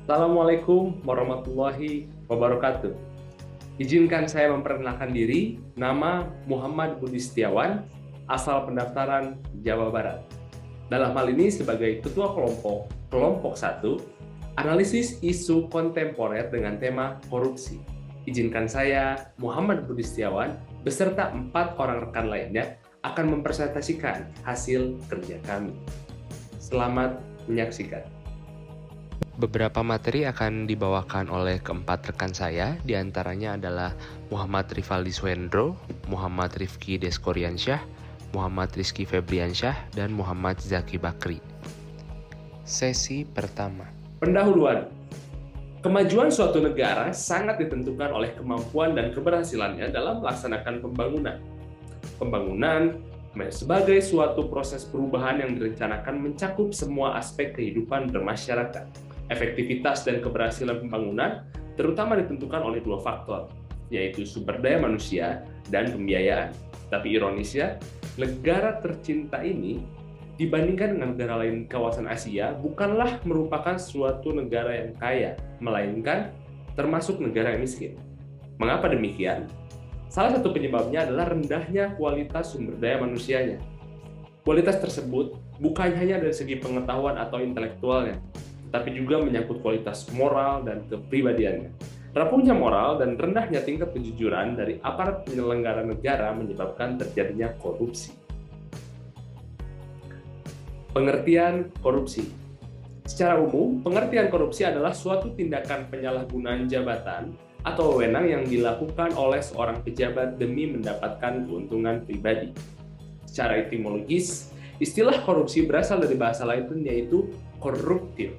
Assalamualaikum warahmatullahi wabarakatuh. Izinkan saya memperkenalkan diri, nama Muhammad Budi Setiawan, asal pendaftaran Jawa Barat. Dalam hal ini sebagai Ketua Kelompok 1, analisis isu kontemporer dengan tema korupsi. Izinkan saya, Muhammad Budi Setiawan, beserta 4 orang rekan lainnya akan mempresentasikan hasil kerja kami. Selamat menyaksikan. Beberapa materi akan dibawakan oleh keempat rekan saya, diantaranya adalah Muhammad Rivaldi Swendro, Muhammad Rifki Deskoriansyah, Muhammad Rizky Febriansyah, dan Muhammad Zaki Bakri. Sesi pertama. Pendahuluan. Kemajuan suatu negara sangat ditentukan oleh kemampuan dan keberhasilannya dalam melaksanakan pembangunan. Pembangunan sebagai suatu proses perubahan yang direncanakan mencakup semua aspek kehidupan bermasyarakat. Efektivitas dan keberhasilan pembangunan terutama ditentukan oleh 2 faktor, yaitu sumber daya manusia dan pembiayaan. Tapi ironisnya, negara tercinta ini dibandingkan dengan negara lain kawasan Asia bukanlah merupakan suatu negara yang kaya, melainkan termasuk negara yang miskin. Mengapa demikian? Salah satu penyebabnya adalah rendahnya kualitas sumber daya manusianya. Kualitas tersebut bukan hanya dari segi pengetahuan atau intelektualnya, tapi juga menyangkut kualitas moral dan kepribadiannya. Rapuhnya moral dan rendahnya tingkat kejujuran dari aparat penyelenggara negara menyebabkan terjadinya korupsi. Pengertian korupsi. Secara umum, pengertian korupsi adalah suatu tindakan penyalahgunaan jabatan atau wewenang yang dilakukan oleh seorang pejabat demi mendapatkan keuntungan pribadi. Secara etimologis, istilah korupsi berasal dari bahasa Latin yaitu corruptio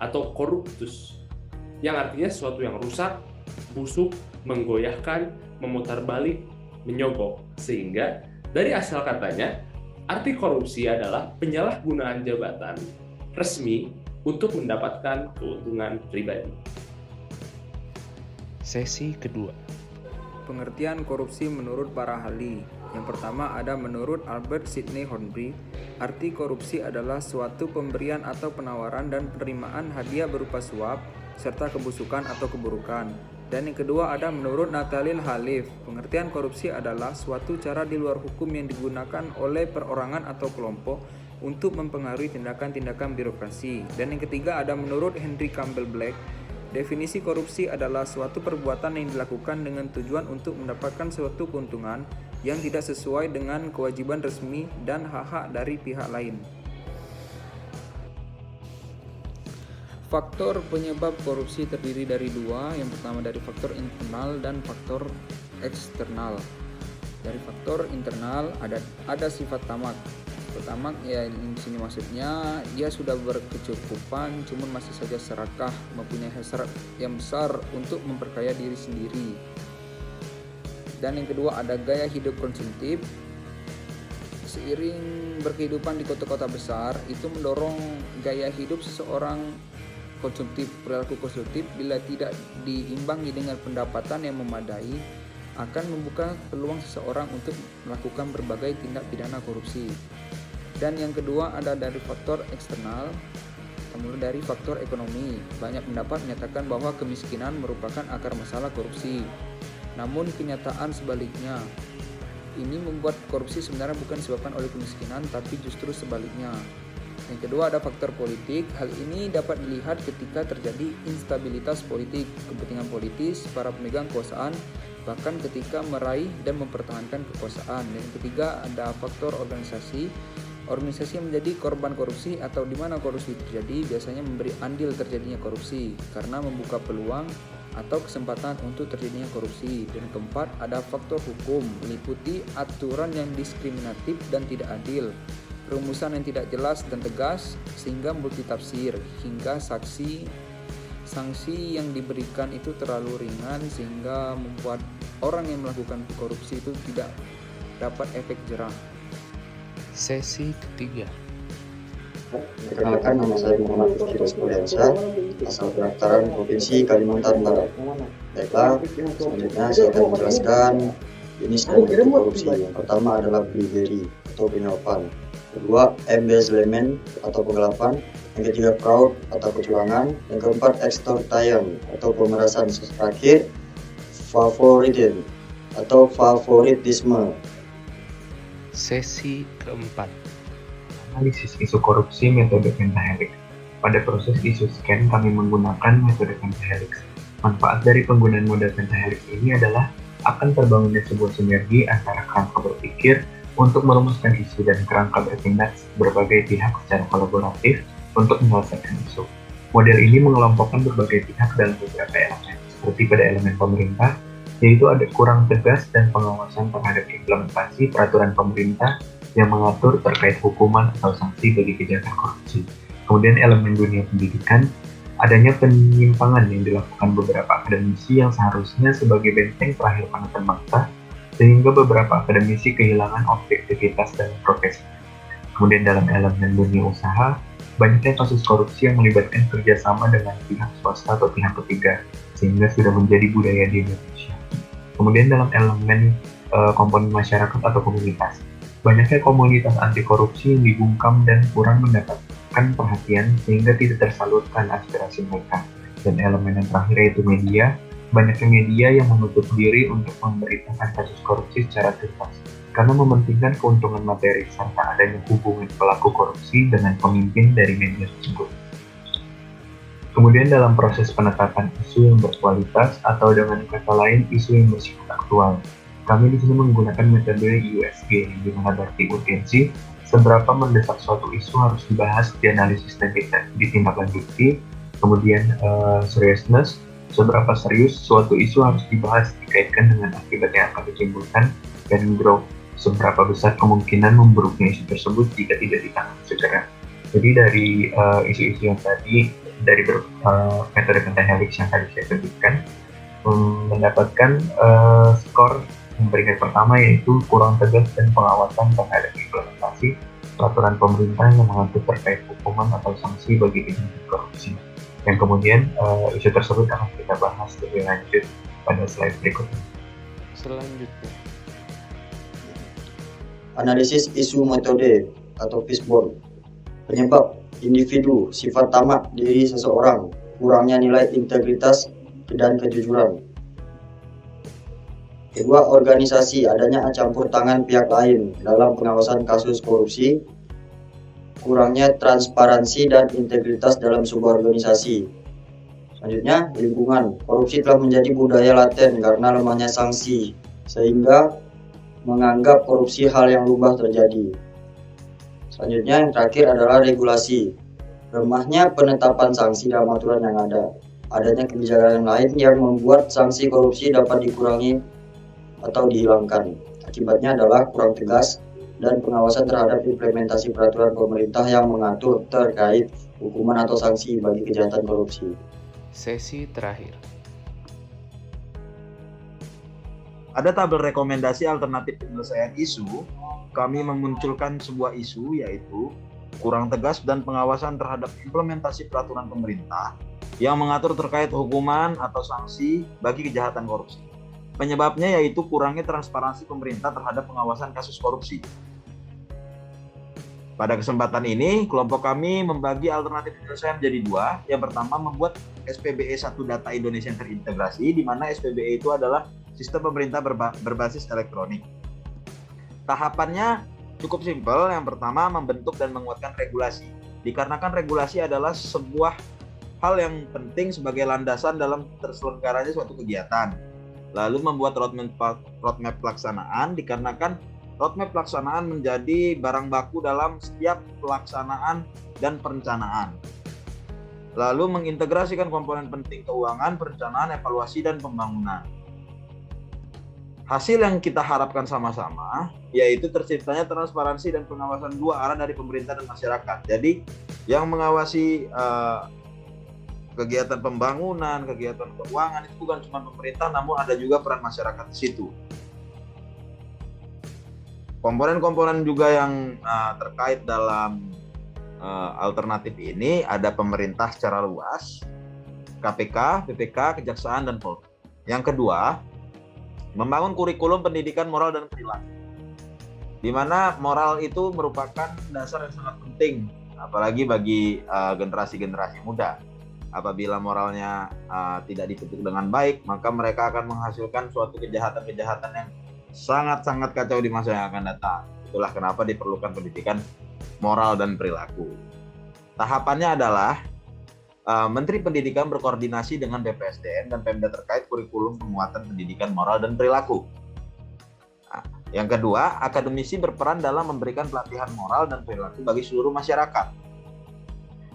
atau corruptus, yang artinya sesuatu yang rusak, busuk, menggoyahkan, memutarbalik, menyogok. Sehingga dari asal katanya, arti korupsi adalah penyalahgunaan jabatan resmi untuk mendapatkan keuntungan pribadi. Sesi kedua. Pengertian korupsi menurut para ahli. Yang pertama ada menurut Albert Sidney Hornby, arti korupsi adalah suatu pemberian atau penawaran dan penerimaan hadiah berupa suap, serta kebusukan atau keburukan. Dan yang kedua ada menurut Nathaniel Halif, pengertian korupsi adalah suatu cara di luar hukum yang digunakan oleh perorangan atau kelompok untuk mempengaruhi tindakan-tindakan birokrasi. Dan yang ketiga ada menurut Henry Campbell Black, definisi korupsi adalah suatu perbuatan yang dilakukan dengan tujuan untuk mendapatkan suatu keuntungan yang tidak sesuai dengan kewajiban resmi dan hak-hak dari pihak lain. Faktor penyebab korupsi terdiri dari 2, yang pertama dari faktor internal dan faktor eksternal. Dari faktor internal ada sifat tamak. Tamak ya di sini maksudnya dia sudah berkecukupan, cuman masih saja serakah, mempunyai hasrat yang besar untuk memperkaya diri sendiri. Dan yang kedua ada gaya hidup konsumtif. Seiring berkehidupan di kota-kota besar, itu mendorong gaya hidup seseorang konsumtif. Perilaku konsumtif bila tidak diimbangi dengan pendapatan yang memadai akan membuka peluang seseorang untuk melakukan berbagai tindak pidana korupsi. Dan yang kedua ada dari faktor eksternal, kemudian dari faktor ekonomi. Banyak pendapat menyatakan bahwa kemiskinan merupakan akar masalah korupsi. Namun kenyataan sebaliknya. Ini membuat korupsi sebenarnya bukan disebabkan oleh kemiskinan, tapi justru sebaliknya. Yang kedua ada faktor politik. Hal ini dapat dilihat ketika terjadi instabilitas politik, kepentingan politis para pemegang kekuasaan, bahkan ketika meraih dan mempertahankan kekuasaan. Dan yang ketiga ada faktor organisasi. Organisasi yang menjadi korban korupsi atau di mana korupsi terjadi biasanya memberi andil terjadinya korupsi karena membuka peluang atau kesempatan untuk terjadinya korupsi. Dan keempat ada faktor hukum, meliputi aturan yang diskriminatif dan tidak adil, rumusan yang tidak jelas dan tegas sehingga multitafsir, hingga sanksi yang diberikan itu terlalu ringan sehingga membuat orang yang melakukan korupsi itu tidak dapat efek jerah. Sesi ketiga. Perkenalkan, nama saya Muhammad Rizky Deskoriansyah, asal pendaftaran Provinsi Kalimantan Barat. Baiklah, selanjutnya saya akan menjelaskan jenis dan bentuk korupsi. Yang pertama adalah bribery atau penyuapan. kedua embezzlement atau penggelapan, yang ketiga fraud atau kecurangan, yang keempat extortion atau pemerasan, terakhir favoritism atau favoritisme. Sesi keempat. Analisis isu korupsi metode pentahelix. Pada proses isu scan kami menggunakan metode pentahelix. Manfaat dari penggunaan model pentahelix ini adalah akan terbangunnya sebuah sinergi antara kerangka berpikir untuk merumuskan isu dan kerangka bertindak berbagai pihak secara kolaboratif untuk menyelesaikan isu. Model ini mengelompokkan berbagai pihak dalam beberapa elemen, seperti pada elemen pemerintah, yaitu ada kurang tegas dan pengawasan terhadap implementasi peraturan pemerintah yang mengatur terkait hukuman atau sanksi bagi kejahatan korupsi. Kemudian elemen dunia pendidikan, adanya penyimpangan yang dilakukan beberapa akademisi yang seharusnya sebagai benteng terakhir panutan bangsa, sehingga beberapa akademisi kehilangan objektivitas dalam profesi. Kemudian dalam elemen dunia usaha, banyaknya kasus korupsi yang melibatkan kerjasama dengan pihak swasta atau pihak ketiga, sehingga sudah menjadi budaya di Indonesia. Kemudian dalam elemen komponen masyarakat atau komunitas, banyaknya komunitas anti korupsi yang dibungkam dan kurang mendapatkan perhatian sehingga tidak tersalurkan aspirasi mereka. Dan elemen yang terakhir yaitu media, banyaknya media yang menutup diri untuk memberitakan kasus korupsi secara tuntas karena mementingkan keuntungan materi serta adanya hubungan pelaku korupsi dengan pemimpin dari media tersebut. Kemudian dalam proses penetapan isu yang berkualitas atau dengan kata lain isu yang bersifat aktual, kami di sini menggunakan metode USG yang dimana berarti urgensi, seberapa mendesak suatu isu harus dibahas, dianalisis dan ditindaklanjuti. Kemudian seriousness, seberapa serius suatu isu harus dibahas dikaitkan dengan akibat yang akan ditimbulkan, dan growth, seberapa besar kemungkinan memburuknya isu tersebut jika tidak ditangani segera. Jadi dari isu-isu yang tadi, dari metode pentahelix yang tadi saya sebutkan, mendapatkan skor yang peringkat pertama yaitu kurang tegas dan pengawasan terhadap implementasi peraturan pemerintah yang mengatur terkait hukuman atau sanksi bagi kejahatan korupsi. Dan kemudian isu tersebut akan kita bahas lebih lanjut pada slide berikutnya. Selanjutnya, Analisis isu metode atau fishbone. Penyebab individu, sifat tamak diri seseorang, kurangnya nilai integritas dan kejujuran. Kedua, organisasi, adanya campur tangan pihak lain dalam pengawasan kasus korupsi, kurangnya transparansi dan integritas dalam sebuah organisasi. Selanjutnya, lingkungan, korupsi telah menjadi budaya laten karena lemahnya sanksi, sehingga menganggap korupsi hal yang lumrah terjadi. Selanjutnya, yang terakhir adalah regulasi, lemahnya penetapan sanksi dalam aturan yang ada, adanya kebijakan lain yang membuat sanksi korupsi dapat dikurangi atau dihilangkan. Akibatnya adalah kurang tegas dan pengawasan terhadap implementasi peraturan pemerintah yang mengatur terkait hukuman atau sanksi bagi kejahatan korupsi. sesi terakhir. Ada tabel rekomendasi alternatif penyelesaian isu. Kami memunculkan sebuah isu yaitu kurang tegas dan pengawasan terhadap implementasi peraturan pemerintah yang mengatur terkait hukuman atau sanksi bagi kejahatan korupsi. Penyebabnya yaitu kurangnya transparansi pemerintah terhadap pengawasan kasus korupsi. Pada kesempatan ini, kelompok kami membagi alternatif penyelesaian menjadi dua. Yang pertama, membuat SPBE 1 data Indonesia yang terintegrasi, di mana SPBE itu adalah sistem pemerintah berbasis elektronik. Tahapannya cukup simpel. Yang pertama, membentuk dan menguatkan regulasi. Dikarenakan regulasi adalah sebuah hal yang penting sebagai landasan dalam terselenggaranya suatu kegiatan. Lalu membuat roadmap pelaksanaan, dikarenakan roadmap pelaksanaan menjadi barang baku dalam setiap pelaksanaan dan perencanaan. Lalu mengintegrasikan komponen penting keuangan, perencanaan, evaluasi, dan pembangunan. Hasil yang kita harapkan sama-sama yaitu terciptanya transparansi dan pengawasan dua arah dari pemerintah dan masyarakat. Jadi yang mengawasi kegiatan pembangunan, kegiatan keuangan itu bukan cuma pemerintah, namun ada juga peran masyarakat di situ. Komponen-komponen juga yang terkait dalam alternatif ini ada pemerintah secara luas, KPK, BPK, Kejaksaan, dan Polri. Yang kedua, membangun kurikulum pendidikan moral dan perilaku. di mana moral itu merupakan dasar yang sangat penting, apalagi bagi generasi-generasi muda. Apabila moralnya tidak dibentuk dengan baik, maka mereka akan menghasilkan suatu kejahatan-kejahatan yang sangat-sangat kacau di masa yang akan datang. Itulah kenapa diperlukan pendidikan moral dan perilaku. Tahapannya adalah Menteri Pendidikan berkoordinasi dengan BPSDM dan Pemda terkait kurikulum penguatan pendidikan moral dan perilaku. Yang kedua, akademisi berperan dalam memberikan pelatihan moral dan perilaku bagi seluruh masyarakat.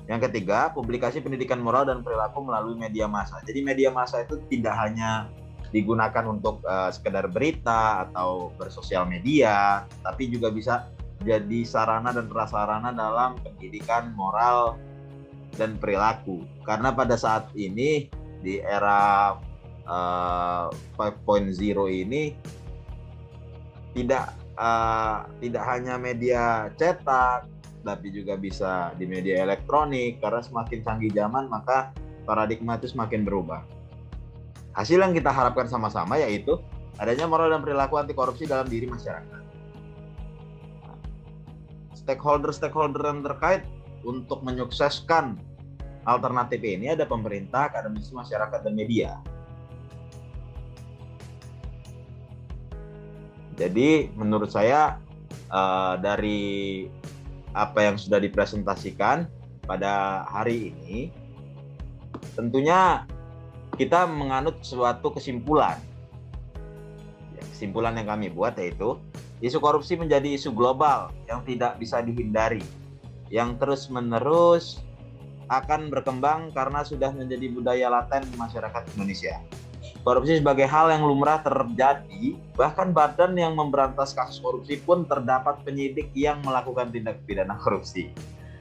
Yang ketiga, publikasi pendidikan moral dan perilaku melalui media massa. Jadi media massa itu tidak hanya digunakan untuk sekedar berita atau bersosial media, tapi juga bisa jadi sarana dan prasarana dalam pendidikan moral dan perilaku. Karena pada saat ini di era 5.0 ini tidak hanya media cetak, tapi juga bisa di media elektronik. Karena semakin canggih zaman, maka paradigma itu semakin berubah. Hasil yang kita harapkan sama-sama yaitu adanya moral dan perilaku anti korupsi dalam diri masyarakat. Stakeholder yang terkait untuk menyukseskan alternatif ini ada pemerintah, akademisi, masyarakat, dan media. Jadi menurut saya dari apa yang sudah dipresentasikan pada hari ini, tentunya kita menganut suatu kesimpulan. Kesimpulan yang kami buat yaitu isu korupsi menjadi isu global yang tidak bisa dihindari, yang terus-menerus akan berkembang karena sudah menjadi budaya laten di masyarakat Indonesia. Korupsi sebagai hal yang lumrah terjadi, bahkan badan yang memberantas kasus korupsi pun terdapat penyidik yang melakukan tindak pidana korupsi.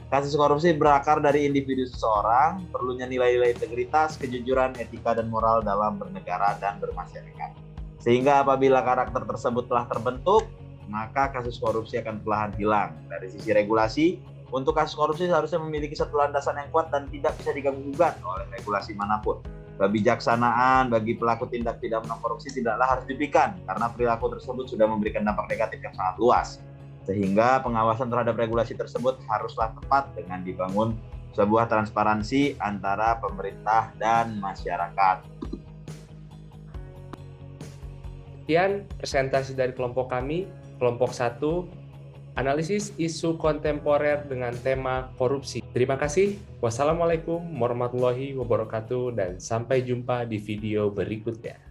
Kasus korupsi berakar dari individu seseorang, perlunya nilai-nilai integritas, kejujuran, etika, dan moral dalam bernegara dan bermasyarakat. Sehingga apabila karakter tersebut telah terbentuk, maka kasus korupsi akan perlahan hilang. Dari sisi regulasi, untuk kasus korupsi seharusnya memiliki satu landasan yang kuat dan tidak bisa diganggu-gugat oleh regulasi manapun. Kebijaksanaan bagi pelaku tindak pidana korupsi tidaklah harus diberikan karena perilaku tersebut sudah memberikan dampak negatif yang sangat luas. Sehingga pengawasan terhadap regulasi tersebut haruslah tepat dengan dibangun sebuah transparansi antara pemerintah dan masyarakat. Sekian presentasi dari kelompok kami, kelompok 1, analisis isu kontemporer dengan tema korupsi. Terima kasih. Wassalamualaikum warahmatullahi wabarakatuh dan sampai jumpa di video berikutnya.